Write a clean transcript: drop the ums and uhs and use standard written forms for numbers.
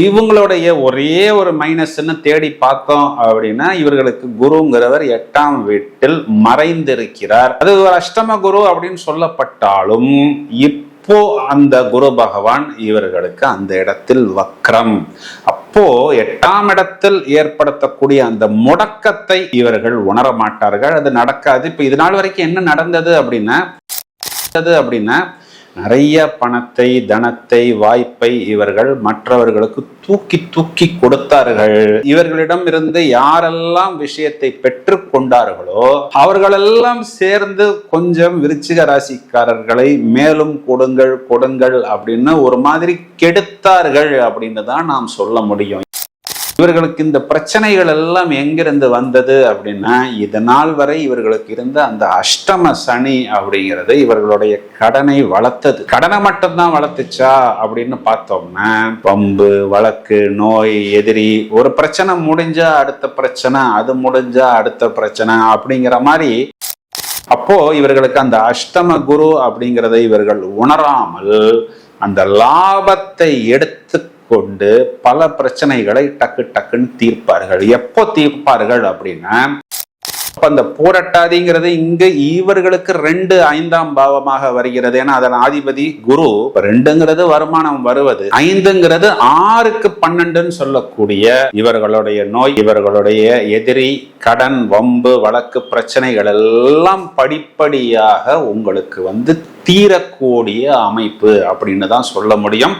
இவங்களுடைய ஒரே ஒரு மைனஸ்ன்னு தேடி பார்த்தோம் அப்படின்னா, இவர்களுக்கு குருங்கிறவர் 8ஆம் வீட்டில் மறைந்திருக்கிறார். அது ஒரு அஷ்டம குரு அப்படின்னு சொல்லப்பட்டாலும் இப்போ அந்த குரு பகவான் இவர்களுக்கு அந்த இடத்தில் வக்ரம். அப்போ 8ஆம் இடத்தில் ஏற்படுத்தக்கூடிய அந்த முடக்கத்தை இவர்கள் உணர மாட்டார்கள். அது நடக்காது. இப்ப இது நாள் வரைக்கும் என்ன நடந்தது அப்படின்னா நிறைய பணத்தை, தனத்தை, வாய்ப்பை இவர்கள் மற்றவர்களுக்கு தூக்கி தூக்கி கொடுத்தார்கள். இவர்களிடம் இருந்து யாரெல்லாம் விஷயத்தை பெற்று கொண்டார்களோ அவர்களெல்லாம் சேர்ந்து கொஞ்சம் விருச்சிக ராசிக்காரர்களை மேலும் கொடுங்கள் கொடுங்கள் அப்படின்னு ஒரு மாதிரி கெடுத்தார்கள் அப்படின்னு தான் நாம் சொல்ல முடியும். இவர்களுக்கு இந்த பிரச்சனைகள் எல்லாம் எங்கிருந்து வந்தது அப்படின்னா, இது நாள் வரை இவர்களுக்கு இருந்த அந்த அஷ்டம சனி அப்படிங்கிறது இவர்களுடைய கடனை வளர்த்தது. கடனை மட்டும்தான் வளர்த்துச்சா அப்படின்னு பார்த்தோம்னா, பம்பு, வழக்கு, நோய், எதிரி, ஒரு பிரச்சனை முடிஞ்சா அடுத்த பிரச்சனை, அது முடிஞ்சா அடுத்த பிரச்சனை அப்படிங்கிற மாதிரி. அப்போ இவர்களுக்கு அந்த அஷ்டம குரு அப்படிங்கிறதை இவர்கள் உணராமல் அந்த லாபத்தை எடுத்து கொண்டு பல பிரச்சனைகளை டக்கு டக்குன்னு தீர்ப்பார்கள். எப்போ தீர்ப்பார்கள் அப்படின்னா, அந்த பூரட்டாதிங்கிறது இங்க இவர்களுக்கு 2 5ஆம் பாவமாக வருகிறது. ஏன்னா அதன் அதிபதி குரு. 2ங்கிறது வருமானம் வருவது, 5ங்கிறது 6க்கு 12ன்னு சொல்லக்கூடிய இவர்களுடைய நோய், இவர்களுடைய எதிரி, கடன், வம்பு, வழக்கு பிரச்சனைகள் எல்லாம் படிப்படியாக உங்களுக்கு தீரக்கூடிய அமைப்பு அப்படின்னு தான் சொல்ல முடியும்.